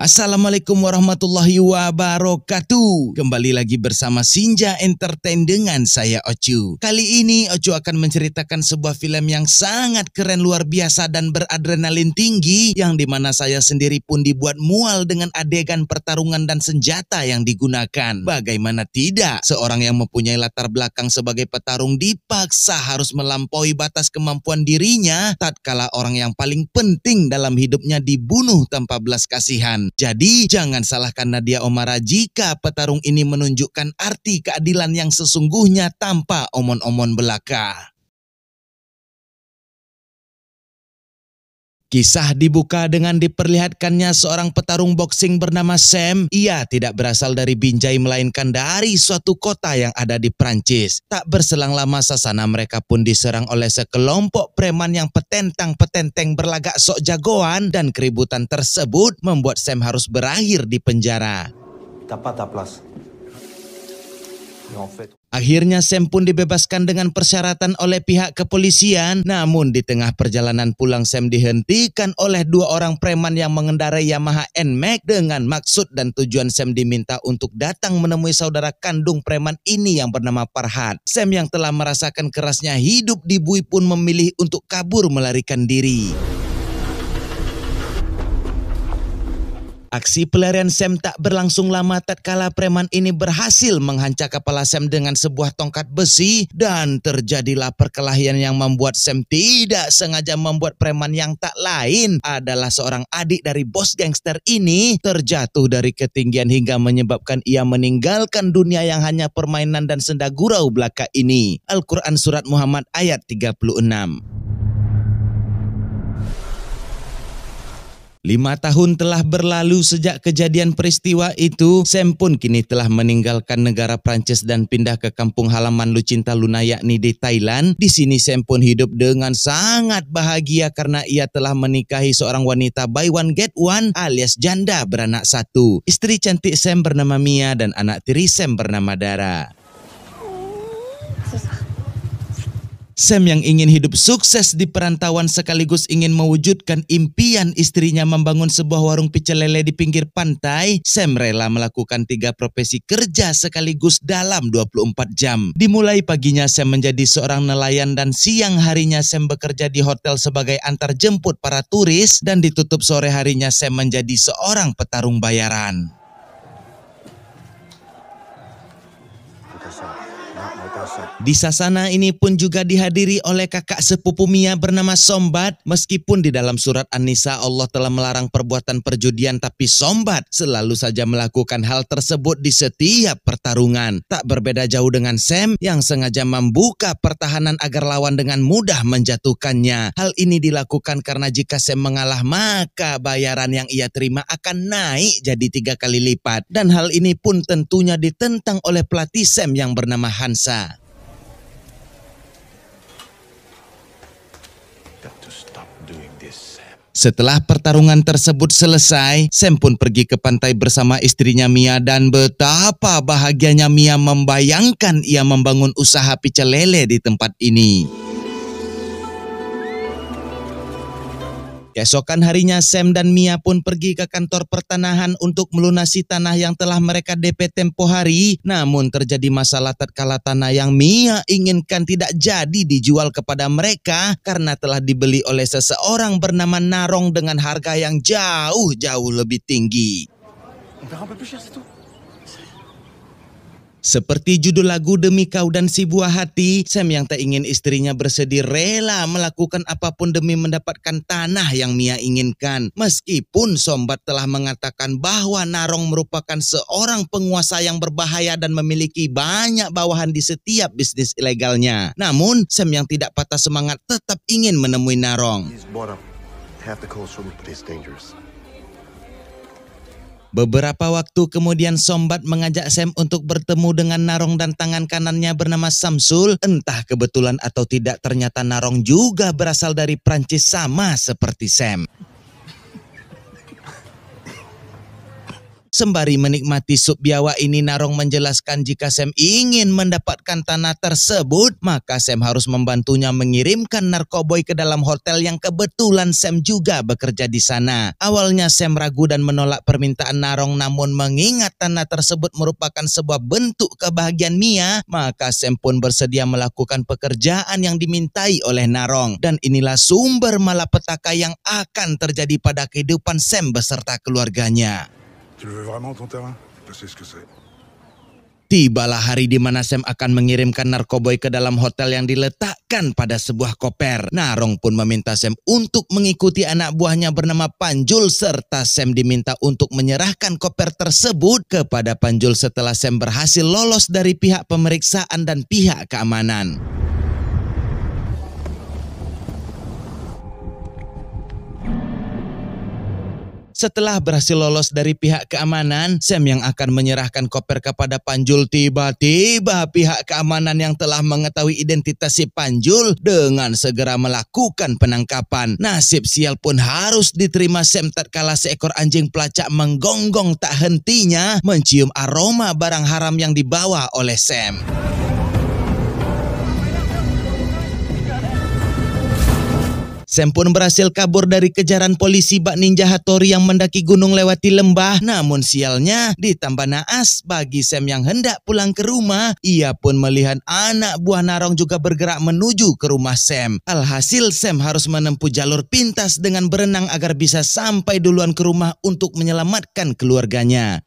Assalamualaikum warahmatullahi wabarakatuh. Kembali lagi bersama Sinja Entertain dengan saya Ocu. Kali ini Ocu akan menceritakan sebuah film yang sangat keren, luar biasa dan beradrenalin tinggi, yang dimana saya sendiri pun dibuat mual dengan adegan pertarungan dan senjata yang digunakan. Bagaimana tidak, seorang yang mempunyai latar belakang sebagai petarung dipaksa harus melampaui batas kemampuan dirinya tatkala orang yang paling penting dalam hidupnya dibunuh tanpa belas kasihan. Jadi jangan salahkan Nadia Oomara jika petarung ini menunjukkan arti keadilan yang sesungguhnya tanpa omon-omon belaka. Kisah dibuka dengan diperlihatkannya seorang petarung boxing bernama Sam. Ia tidak berasal dari Binjai melainkan dari suatu kota yang ada di Prancis. Tak berselang lama sasana mereka pun diserang oleh sekelompok preman yang petentang-petenteng berlagak sok jagoan, dan keributan tersebut membuat Sam harus berakhir di penjara. Akhirnya Sam pun dibebaskan dengan persyaratan oleh pihak kepolisian. Namun di tengah perjalanan pulang Sam dihentikan oleh dua orang preman yang mengendarai Yamaha NMAX dengan maksud dan tujuan Sam diminta untuk datang menemui saudara kandung preman ini yang bernama Farhad. Sam yang telah merasakan kerasnya hidup di Bui pun memilih untuk kabur melarikan diri. Aksi pelarian Sam tak berlangsung lama tatkala preman ini berhasil menghancam kepala Sam dengan sebuah tongkat besi, dan terjadilah perkelahian yang membuat Sam tidak sengaja membuat preman yang tak lain adalah seorang adik dari bos gangster ini terjatuh dari ketinggian hingga menyebabkan ia meninggalkan dunia yang hanya permainan dan senda gurau belaka ini. Al-Quran Surat Muhammad ayat 36. 5 tahun telah berlalu sejak kejadian peristiwa itu. Sam pun kini telah meninggalkan negara Prancis dan pindah ke kampung halaman lucinta Luna, yakni di Thailand. Di sini Sam pun hidup dengan sangat bahagia karena ia telah menikahi seorang wanita buy one get one alias janda beranak satu. Istri cantik Sam bernama Mia dan anak tiri Sam bernama Dara. Sam yang ingin hidup sukses di perantauan sekaligus ingin mewujudkan impian istrinya membangun sebuah warung pecel lele di pinggir pantai. Sam rela melakukan 3 profesi kerja sekaligus dalam 24 jam. Dimulai paginya Sam menjadi seorang nelayan dan siang harinya Sam bekerja di hotel sebagai antar jemput para turis, dan ditutup sore harinya Sam menjadi seorang petarung bayaran. Di sasana ini pun juga dihadiri oleh kakak sepupu Mia bernama Sombat. Meskipun di dalam surat An-Nisa Allah telah melarang perbuatan perjudian, tapi Sombat selalu saja melakukan hal tersebut di setiap pertarungan. Tak berbeda jauh dengan Sam yang sengaja membuka pertahanan agar lawan dengan mudah menjatuhkannya. Hal ini dilakukan karena jika Sam mengalah maka bayaran yang ia terima akan naik jadi 3 kali lipat. Dan hal ini pun tentunya ditentang oleh pelatih Sam yang bernama Hansa. Setelah pertarungan tersebut selesai, Sam pun pergi ke pantai bersama istrinya Mia, dan betapa bahagianya Mia membayangkan ia membangun usaha pecel lele di tempat ini. Keesokan harinya Sam dan Mia pun pergi ke kantor pertanahan untuk melunasi tanah yang telah mereka DP tempo hari. Namun terjadi masalah tatkala tanah yang Mia inginkan tidak jadi dijual kepada mereka karena telah dibeli oleh seseorang bernama Narong dengan harga yang jauh lebih tinggi. Seperti judul lagu Demi Kau dan Si Buah Hati, Sam yang tak ingin istrinya bersedih rela melakukan apapun demi mendapatkan tanah yang Mia inginkan. Meskipun Sombat telah mengatakan bahwa Narong merupakan seorang penguasa yang berbahaya dan memiliki banyak bawahan di setiap bisnis ilegalnya. Namun Sam yang tidak patah semangat tetap ingin menemui Narong. Beberapa waktu kemudian Sombat mengajak Sam untuk bertemu dengan Narong dan tangan kanannya bernama Samsul. Entah kebetulan atau tidak, ternyata Narong juga berasal dari Prancis sama seperti Sam. Sembari menikmati sup biawak ini, Narong menjelaskan jika Sam ingin mendapatkan tanah tersebut, maka Sam harus membantunya mengirimkan narkoboy ke dalam hotel yang kebetulan Sam juga bekerja di sana. Awalnya Sam ragu dan menolak permintaan Narong, namun mengingat tanah tersebut merupakan sebuah bentuk kebahagiaan Mia, maka Sam pun bersedia melakukan pekerjaan yang dimintai oleh Narong. Dan inilah sumber malapetaka yang akan terjadi pada kehidupan Sam beserta keluarganya. Tibalah hari di mana Sam akan mengirimkan narkoboy ke dalam hotel yang diletakkan pada sebuah koper. Narong pun meminta Sam untuk mengikuti anak buahnya bernama Panjul, serta Sam diminta untuk menyerahkan koper tersebut kepada Panjul setelah Sam berhasil lolos dari pihak pemeriksaan dan pihak keamanan. Setelah berhasil lolos dari pihak keamanan, Sam yang akan menyerahkan koper kepada Panjul, tiba-tiba pihak keamanan yang telah mengetahui identitas si Panjul dengan segera melakukan penangkapan. Nasib sial pun harus diterima Sam tatkala seekor anjing pelacak menggonggong tak hentinya mencium aroma barang haram yang dibawa oleh Sam. Sam pun berhasil kabur dari kejaran polisi bak ninja Hattori yang mendaki gunung lewati lembah. Namun sialnya, ditambah naas bagi Sam yang hendak pulang ke rumah, ia pun melihat anak buah Narong juga bergerak menuju ke rumah Sam. Alhasil Sam harus menempuh jalur pintas dengan berenang agar bisa sampai duluan ke rumah untuk menyelamatkan keluarganya.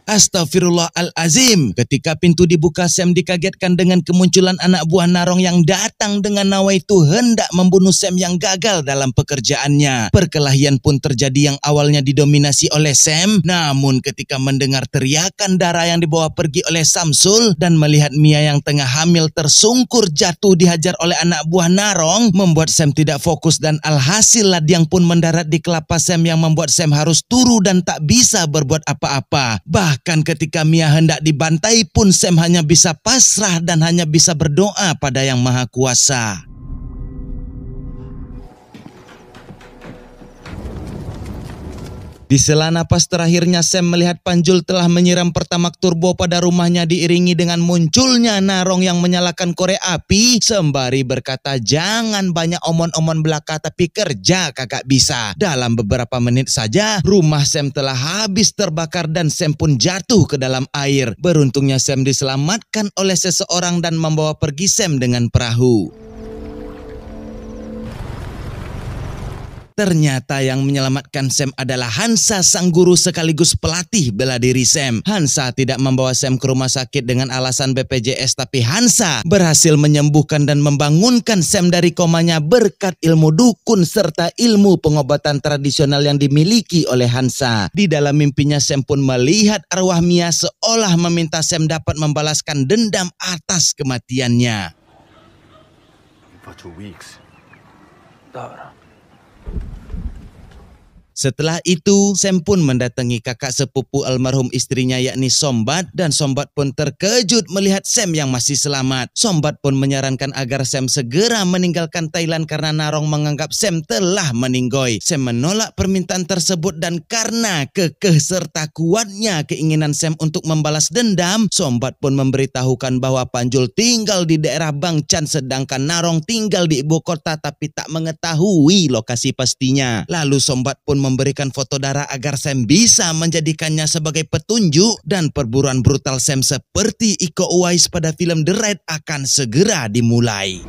Astagfirullahalazim. Ketika pintu dibuka, Sam dikagetkan dengan kemunculan anak buah Narong yang datang dengan nawaitu hendak membunuh Sam yang gagal dalam pekerjaannya. Perkelahian pun terjadi yang awalnya didominasi oleh Sam, namun ketika mendengar teriakan darah yang dibawa pergi oleh Samsul dan melihat Mia yang tengah hamil tersungkur jatuh dihajar oleh anak buah Narong, membuat Sam tidak fokus dan alhasil ladiang pun mendarat di kelapa Sam yang membuat Sam harus turu dan tak bisa berbuat apa-apa. Bahkan ketika Mia hendak dibantai pun Sam hanya bisa pasrah dan hanya bisa berdoa pada Yang Maha Kuasa. Di sela napas terakhirnya, Sam melihat Panjul telah menyiram pertamak turbo pada rumahnya diiringi dengan munculnya Narong yang menyalakan korek api sembari berkata, "Jangan banyak omon-omon belaka tapi kerja kakak bisa." Dalam beberapa menit saja, rumah Sam telah habis terbakar dan Sam pun jatuh ke dalam air. Beruntungnya Sam diselamatkan oleh seseorang dan membawa pergi Sam dengan perahu. Ternyata yang menyelamatkan Sam adalah Hansa, sang guru sekaligus pelatih bela diri Sam. Hansa tidak membawa Sam ke rumah sakit dengan alasan BPJS, tapi Hansa berhasil menyembuhkan dan membangunkan Sam dari komanya berkat ilmu dukun serta ilmu pengobatan tradisional yang dimiliki oleh Hansa. Di dalam mimpinya Sam pun melihat arwah Mia seolah meminta Sam dapat membalaskan dendam atas kematiannya. Setelah itu, Sam pun mendatangi kakak sepupu almarhum istrinya yakni Sombat, dan Sombat pun terkejut melihat Sam yang masih selamat. Sombat pun menyarankan agar Sam segera meninggalkan Thailand karena Narong menganggap Sam telah meninggoy. Sam menolak permintaan tersebut dan karena kekeh serta kuatnya keinginan Sam untuk membalas dendam, Sombat pun memberitahukan bahwa Panjul tinggal di daerah Bangchan sedangkan Narong tinggal di ibu kota tapi tak mengetahui lokasi pastinya. Lalu Sombat pun memberikan foto darah agar Sam bisa menjadikannya sebagai petunjuk dan perburuan brutal Sam seperti Iko Uwais pada film The Raid akan segera dimulai.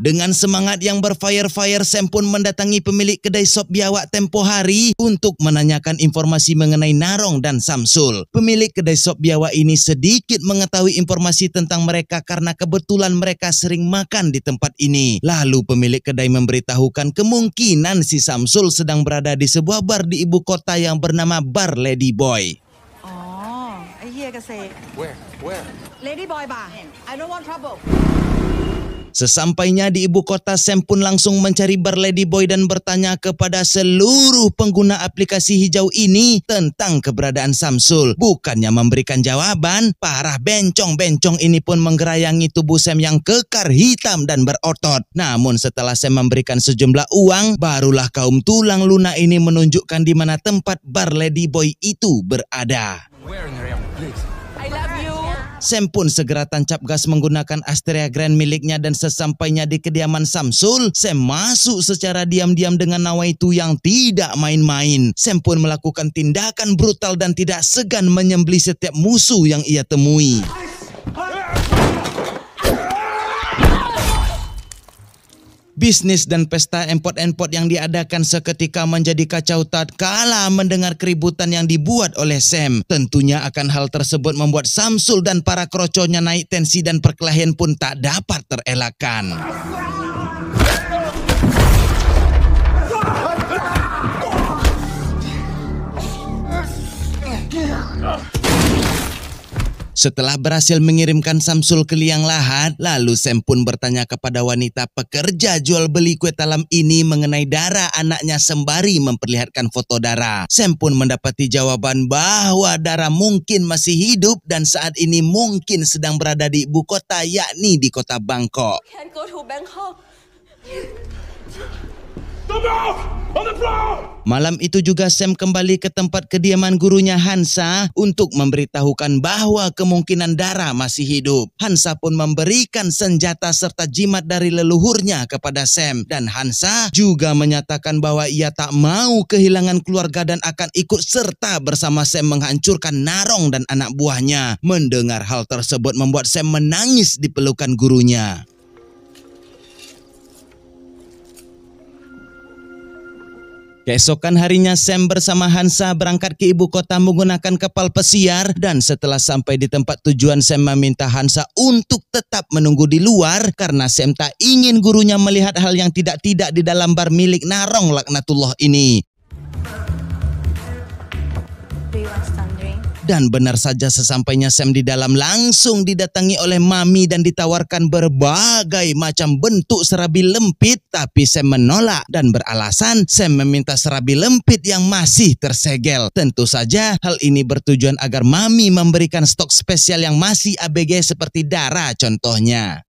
Dengan semangat yang berfire-fire, Sam pun mendatangi pemilik kedai sop biawak tempo hari untuk menanyakan informasi mengenai Narong dan Samsul. Pemilik kedai sop biawak ini sedikit mengetahui informasi tentang mereka karena kebetulan mereka sering makan di tempat ini. Lalu pemilik kedai memberitahukan kemungkinan si Samsul sedang berada di sebuah bar di ibu kota yang bernama Bar Lady Boy. Oh, I hear you say. Where? Lady Boy bar. I don't want trouble. Sesampainya di ibu kota, Sam pun langsung mencari bar Ladyboy dan bertanya kepada seluruh pengguna aplikasi hijau ini tentang keberadaan Samsul. Bukannya memberikan jawaban, parah bencong-bencong ini pun menggerayangi tubuh Sam yang kekar, hitam dan berotot. Namun setelah Sam memberikan sejumlah uang, barulah kaum tulang lunak ini menunjukkan di mana tempat bar Ladyboy itu berada. Sam pun segera tancap gas menggunakan Astrea Grand miliknya dan sesampainya di kediaman Samsul, Sam masuk secara diam-diam dengan nawaitu yang tidak main-main. Sam pun melakukan tindakan brutal dan tidak segan menyembelih setiap musuh yang ia temui. Bisnis dan pesta empot-empot yang diadakan seketika menjadi kacau tatkala mendengar keributan yang dibuat oleh Sam. Tentunya akan hal tersebut membuat Samsul dan para kroconya naik tensi dan perkelahian pun tak dapat terelakkan. Setelah berhasil mengirimkan Samsul ke liang lahat, lalu Sam pun bertanya kepada wanita pekerja jual beli kue talam ini mengenai darah anaknya sembari memperlihatkan foto Dara. Sam pun mendapati jawaban bahwa Dara mungkin masih hidup dan saat ini mungkin sedang berada di ibu kota, yakni di kota Bangkok. Malam itu juga Sam kembali ke tempat kediaman gurunya Hansa untuk memberitahukan bahwa kemungkinan Dara masih hidup. Hansa pun memberikan senjata serta jimat dari leluhurnya kepada Sam. Dan Hansa juga menyatakan bahwa ia tak mau kehilangan keluarga dan akan ikut serta bersama Sam menghancurkan Narong dan anak buahnya. Mendengar hal tersebut membuat Sam menangis di pelukan gurunya. Keesokan harinya Sam bersama Hansa berangkat ke ibu kota menggunakan kapal pesiar dan setelah sampai di tempat tujuan Sam meminta Hansa untuk tetap menunggu di luar karena Sam tak ingin gurunya melihat hal yang tidak-tidak di dalam bar milik Narong laknatullah ini. Dan benar saja sesampainya Sam di dalam langsung didatangi oleh Mami dan ditawarkan berbagai macam bentuk serabi lempit, tapi Sam menolak dan beralasan Sam meminta serabi lempit yang masih tersegel. Tentu saja hal ini bertujuan agar Mami memberikan stok spesial yang masih ABG seperti Dara contohnya.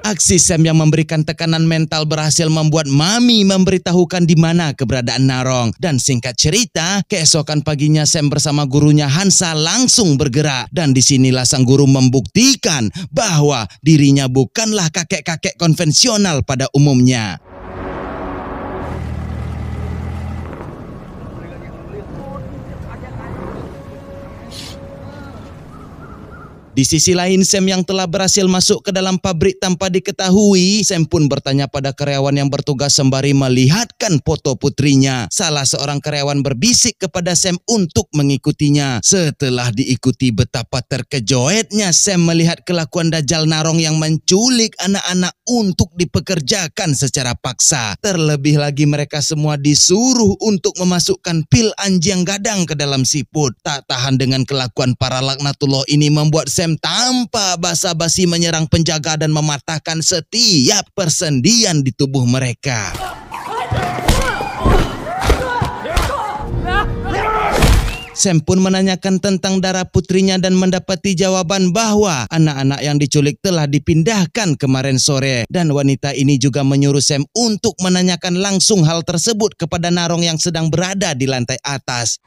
Aksi Sam yang memberikan tekanan mental berhasil membuat Mami memberitahukan di mana keberadaan Narong. Dan singkat cerita, keesokan paginya Sam bersama gurunya Hansa langsung bergerak. Dan disinilah sang guru membuktikan bahwa dirinya bukanlah kakek-kakek konvensional pada umumnya. Di sisi lain, Sam yang telah berhasil masuk ke dalam pabrik tanpa diketahui, Sam pun bertanya pada karyawan yang bertugas sembari melihatkan foto putrinya. Salah seorang karyawan berbisik kepada Sam untuk mengikutinya. Setelah diikuti, betapa terkejutnya Sam melihat kelakuan Dajjal Narong yang menculik anak-anak untuk dipekerjakan secara paksa. Terlebih lagi mereka semua disuruh untuk memasukkan pil anjing gadang ke dalam siput. Tak tahan dengan kelakuan para laknatullah ini membuat Sam tanpa basa-basi menyerang penjaga dan mematahkan setiap persendian di tubuh mereka. Sam pun menanyakan tentang darah putrinya dan mendapati jawaban bahwa anak-anak yang diculik telah dipindahkan kemarin sore. Dan wanita ini juga menyuruh Sam untuk menanyakan langsung hal tersebut kepada Narong yang sedang berada di lantai atas.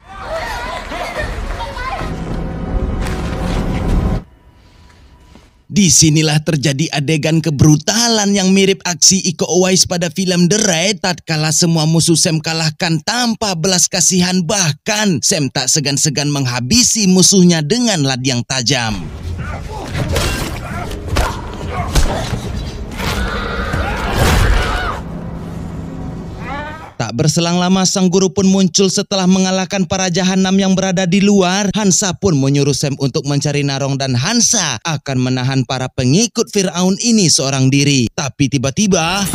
Disinilah terjadi adegan kebrutalan yang mirip aksi Iko Uwais pada film The Raid tatkala semua musuh Sam kalahkan tanpa belas kasihan, bahkan Sam tak segan-segan menghabisi musuhnya dengan lad yang tajam. Tak berselang lama sang guru pun muncul setelah mengalahkan para jahanam yang berada di luar. Hansa pun menyuruh Sam untuk mencari Narong dan Hansa akan menahan para pengikut Firaun ini seorang diri. Tapi tiba-tiba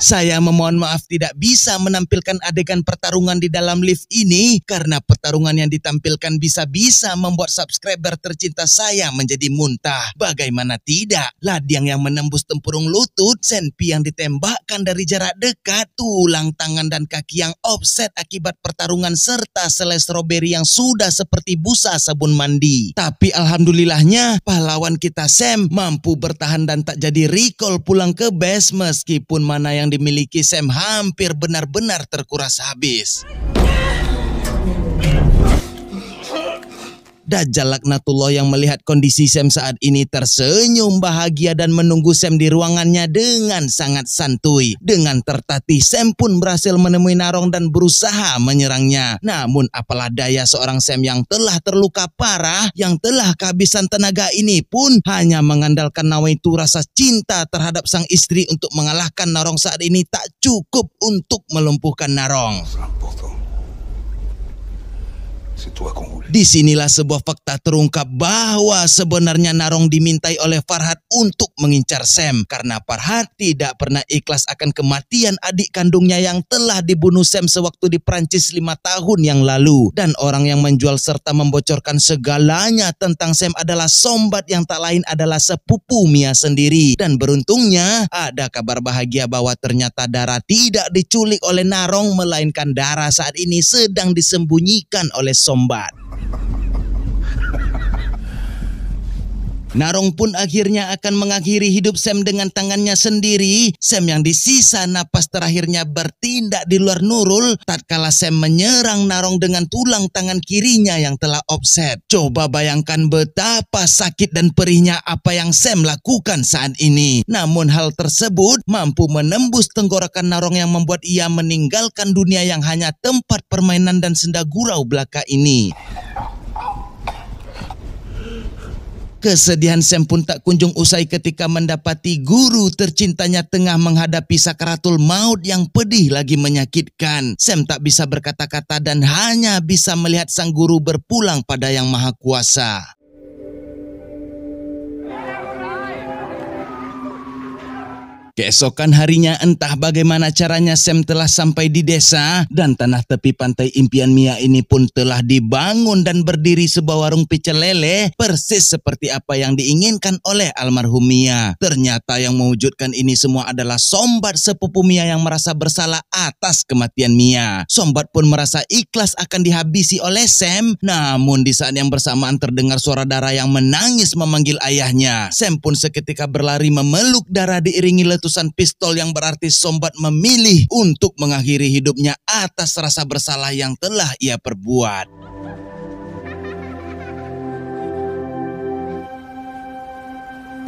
Saya memohon maaf tidak bisa menampilkan adegan pertarungan di dalam lift ini karena pertarungan yang ditampilkan bisa-bisa membuat subscriber tercinta saya menjadi muntah. Bagaimana tidak? Ladiang yang menembus tempurung lutut, senpi yang ditembakkan dari jarak dekat, tulang tangan dan kaki yang offset akibat pertarungan serta selai stroberi yang sudah seperti busa sabun mandi. Tapi alhamdulillahnya pahlawan kita Sam mampu bertahan dan tak jadi recall pulang ke base meskipun mana yang dimiliki Sam hampir benar-benar terkuras habis. Dajjal laknatullah yang melihat kondisi Sam saat ini tersenyum bahagia dan menunggu Sam di ruangannya dengan sangat santuy. Dengan tertatih Sam pun berhasil menemui Narong dan berusaha menyerangnya. Namun apalah daya seorang Sam yang telah terluka parah, yang telah kehabisan tenaga ini pun hanya mengandalkan nawaitu rasa cinta terhadap sang istri untuk mengalahkan Narong saat ini tak cukup untuk melumpuhkan Narong. Disinilah sebuah fakta terungkap bahwa sebenarnya Narong dimintai oleh Farhad untuk mengincar Sam karena Farhad tidak pernah ikhlas akan kematian adik kandungnya yang telah dibunuh Sam sewaktu di Prancis 5 tahun yang lalu. Dan orang yang menjual serta membocorkan segalanya tentang Sam adalah Sombat yang tak lain adalah sepupu Mia sendiri. Dan beruntungnya ada kabar bahagia bahwa ternyata Dara tidak diculik oleh Narong melainkan Dara saat ini sedang disembunyikan oleh Sombat. Narong pun akhirnya akan mengakhiri hidup Sam dengan tangannya sendiri. Sam yang di sisa napas terakhirnya bertindak di luar Nurul tatkala Sam menyerang Narong dengan tulang tangan kirinya yang telah offset. Coba bayangkan betapa sakit dan perihnya apa yang Sam lakukan saat ini. Namun hal tersebut mampu menembus tenggorokan Narong yang membuat ia meninggalkan dunia yang hanya tempat permainan dan senda gurau belaka ini. Kesedihan Sam pun tak kunjung usai ketika mendapati guru tercintanya tengah menghadapi sakaratul maut yang pedih lagi menyakitkan. Sam tak bisa berkata-kata dan hanya bisa melihat sang guru berpulang pada Yang Maha Kuasa. Keesokan harinya entah bagaimana caranya Sam telah sampai di desa dan tanah tepi pantai impian Mia ini pun telah dibangun dan berdiri sebuah warung pecel lele persis seperti apa yang diinginkan oleh almarhum Mia. Ternyata yang mewujudkan ini semua adalah Sombat sepupu Mia yang merasa bersalah atas kematian Mia. Sombat pun merasa ikhlas akan dihabisi oleh Sam, namun di saat yang bersamaan terdengar suara Dara yang menangis memanggil ayahnya. Sam pun seketika berlari memeluk Dara diiringi letusan pistol yang berarti Sombat memilih untuk mengakhiri hidupnya atas rasa bersalah yang telah ia perbuat.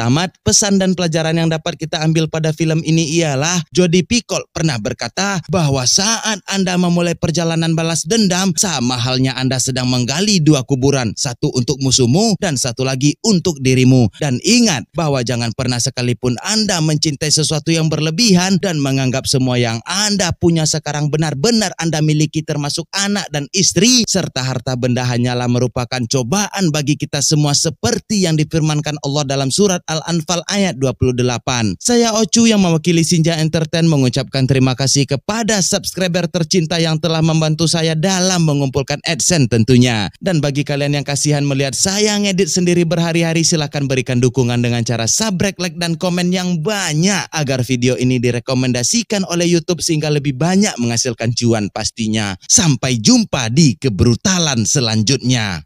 Tamat, pesan dan pelajaran yang dapat kita ambil pada film ini ialah Jodie Picoult pernah berkata bahwa saat Anda memulai perjalanan balas dendam, sama halnya Anda sedang menggali dua kuburan, satu untuk musuhmu dan satu lagi untuk dirimu. Dan ingat bahwa jangan pernah sekalipun Anda mencintai sesuatu yang berlebihan dan menganggap semua yang Anda punya sekarang benar-benar Anda miliki termasuk anak dan istri serta harta benda hanyalah merupakan cobaan bagi kita semua seperti yang difirmankan Allah dalam surat Al-Anfal ayat 28. Saya Ocu yang mewakili Sinja Entertain mengucapkan terima kasih kepada subscriber tercinta yang telah membantu saya dalam mengumpulkan AdSense tentunya. Dan bagi kalian yang kasihan melihat saya ngedit sendiri berhari-hari, silahkan berikan dukungan dengan cara subscribe, like, dan komen yang banyak agar video ini direkomendasikan oleh YouTube sehingga lebih banyak menghasilkan cuan pastinya. Sampai jumpa di kebrutalan selanjutnya.